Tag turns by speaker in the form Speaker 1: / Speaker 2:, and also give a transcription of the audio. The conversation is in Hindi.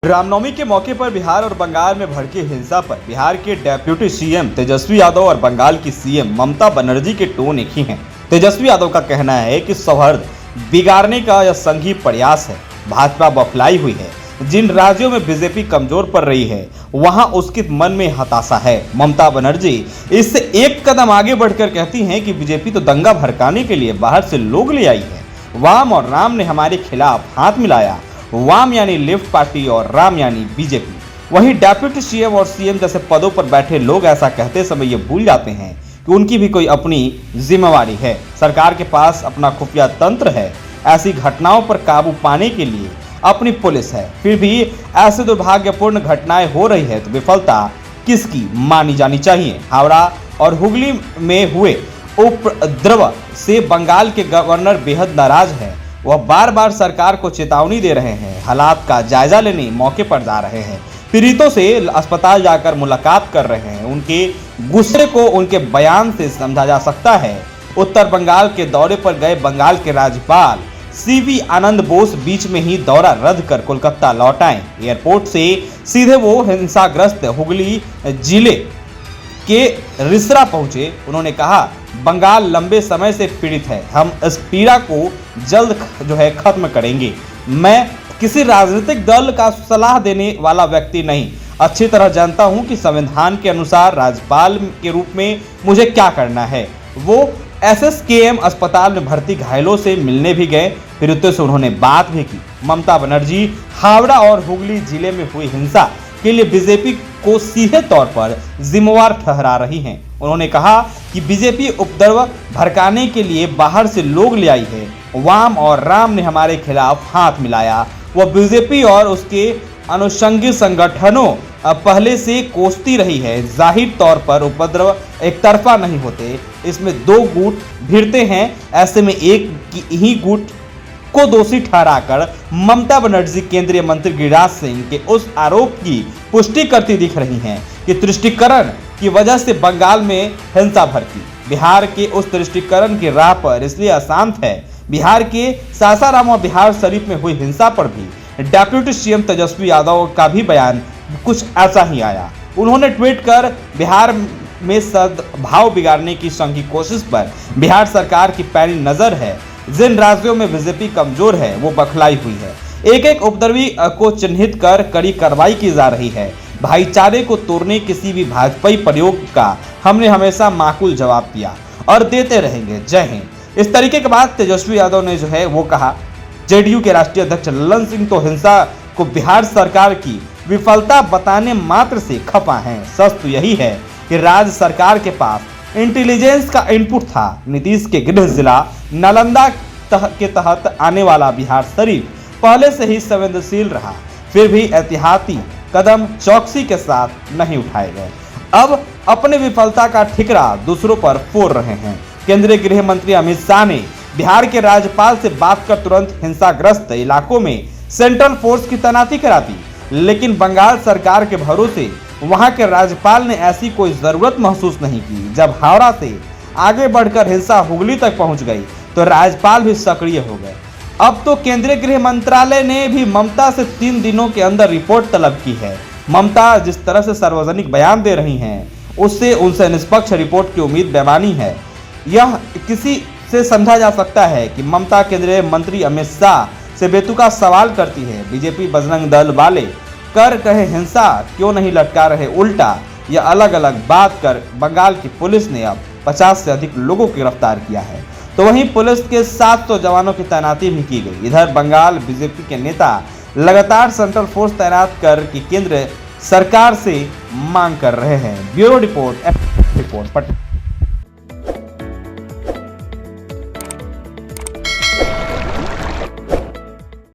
Speaker 1: रामनवमी के मौके पर बिहार और बंगाल में भड़की हिंसा पर बिहार के डेप्यूटी सीएम तेजस्वी यादव और बंगाल की सीएम ममता बनर्जी के टोन एक ही हैं। तेजस्वी यादव का कहना है कि सौहार्द बिगाड़ने का यह संघीय प्रयास है। भाजपा बौखलाई हुई है। जिन राज्यों में बीजेपी कमजोर पड़ रही है वहां उसके मन में हताशा है। ममता बनर्जी इससे एक कदम आगे बढ़कर कहती हैं कि बीजेपी तो दंगा भड़काने के लिए बाहर से लोग ले आई है। वाम और राम ने हमारे खिलाफ हाथ मिलाया। वाम यानी लेफ्ट पार्टी और राम यानी बीजेपी। वहीं डेप्यूटी सीएम और सीएम जैसे पदों पर बैठे लोग ऐसा कहते समय ये भूल जाते हैं कि उनकी भी कोई अपनी जिम्मेवारी है। सरकार के पास अपना खुफिया तंत्र है। ऐसी घटनाओं पर काबू पाने के लिए अपनी पुलिस है। फिर भी ऐसे दुर्भाग्यपूर्ण घटनाएं हो रही है तो विफलता किसकी मानी जानी चाहिए। हावड़ा और हुगली में हुए उपद्रव से बंगाल के गवर्नर बेहद नाराज है। वह बार बार सरकार को चेतावनी दे रहे हैं। हालात का जायजा लेने मौके पर जा रहे हैं। पीड़ितों से अस्पताल जाकर मुलाकात कर रहे हैं। उनके गुस्से को उनके बयान से समझा जा सकता है। उत्तर बंगाल के दौरे पर गए बंगाल के राज्यपाल सीवी आनंद बोस बीच में ही दौरा रद्द कर कोलकाता लौट आए। एयरपोर्ट से सीधे वो हिंसाग्रस्त हुगली जिले के रिसरा पहुंचे। उन्होंने कहा, बंगाल लंबे समय से पीड़ित है। हम इस पीड़ा को जल्द खत्म करेंगे। मैं किसी राजनीतिक दल का सलाह देने वाला व्यक्ति नहीं। अच्छी तरह जानता हूं कि संविधान के अनुसार राज्यपाल के रूप में मुझे क्या करना है। वो एसएसकेएम अस्पताल में भर्ती घायलों से मिलने भी गए। पीड़ितों से उन्होंने बात भी की। ममता बनर्जी हावड़ा और हुगली जिले में हुई हिंसा के लिए बीजेपी को सीधे तौर पर जिम्मेवार ठहरा रही हैं। उन्होंने कहा कि बीजेपी उपद्रव भड़काने के लिए बाहर से लोग ले आई है। वाम और राम ने हमारे खिलाफ हाथ मिलाया। वह बीजेपी और उसके अनुषंगी संगठनों पहले से कोसती रही है। जाहिर तौर पर उपद्रव एक तरफा नहीं होते, इसमें दो गुट भिड़ते हैं। ऐसे में एक ही गुट को दोषी ठहराकर ममता बनर्जी केंद्रीय मंत्री गिरिराज सिंह के उस आरोप की पुष्टि करती दिख रही हैं कि तुष्टिकरण की वजह से बंगाल में हिंसा भड़की। बिहार के उस तुष्टिकरण की राह पर इसलिए अशांत है। बिहार के सासाराम और बिहार शरीफ में हुई हिंसा पर भी डेप्यूटी सीएम तेजस्वी यादव का भी बयान कुछ ऐसा ही आया। उन्होंने ट्वीट कर बिहार में सद्भाव बिगाड़ने की संघी कोशिश पर बिहार सरकार की पैनी नजर है। जिन राज्यों में बीजेपी कमजोर है वो बौखलाई हुई है। एक एक उपद्रवी को चिन्हित कर कड़ी कार्रवाई की जा रही है। भाईचारे को तोड़ने किसी भी भाजपाई प्रयोग का हमने हमेशा माकूल जवाब दिया और देते रहेंगे। जय हिंद। इस तरीके के बाद तेजस्वी यादव ने वो कहा। जेडीयू के राष्ट्रीय अध्यक्ष ललन सिंह तो हिंसा को बिहार सरकार की विफलता बताने मात्र से खफा हैं। सच तो यही है कि राज्य सरकार के पास इंटेलिजेंस का इनपुट था। नीतीश के गृह जिला नालंदा के तहत आने वाला बिहार शरीफ पहले से ही संवेदनशील रहा। फिर भी एहतियाती कदम चौकसी के साथ नहीं उठाए गए। अब अपने विफलता का ठिकरा दूसरों पर फोड़ रहे हैं। केंद्रीय गृह मंत्री अमित शाह ने बिहार के राज्यपाल से बात कर तुरंत हिंसाग्रस्त इलाकों में सेंट्रल फोर्स की तैनाती करा दी। लेकिन बंगाल सरकार के भरोसे वहां के राज्यपाल ने ऐसी कोई जरूरत महसूस नहीं की। जब हावड़ा से आगे बढ़कर हिंसा हुगली तक पहुंच गई तो राज्यपाल भी सक्रिय हो गए। अब तो केंद्रीय गृह मंत्रालय ने भी ममता से 3 दिनों के अंदर रिपोर्ट तलब की है। ममता जिस तरह से सार्वजनिक बयान दे रही हैं उससे उनसे निष्पक्ष रिपोर्ट की उम्मीद बेमानी है। यह किसी से समझा जा सकता है कि ममता केंद्रीय मंत्री अमित शाह से बेतुका सवाल करती है। बीजेपी बजरंग दल वाले कर कहे हिंसा क्यों नहीं लटका रहे उल्टा। यह अलग अलग बात कर बंगाल की पुलिस ने अब 50 से अधिक लोगों को गिरफ्तार किया है। तो वहीं पुलिस के 700 जवानों की तैनाती भी की गई। इधर बंगाल बीजेपी के नेता लगातार सेंट्रल फोर्स तैनात कर की केंद्र सरकार से मांग कर रहे हैं। Bureau report.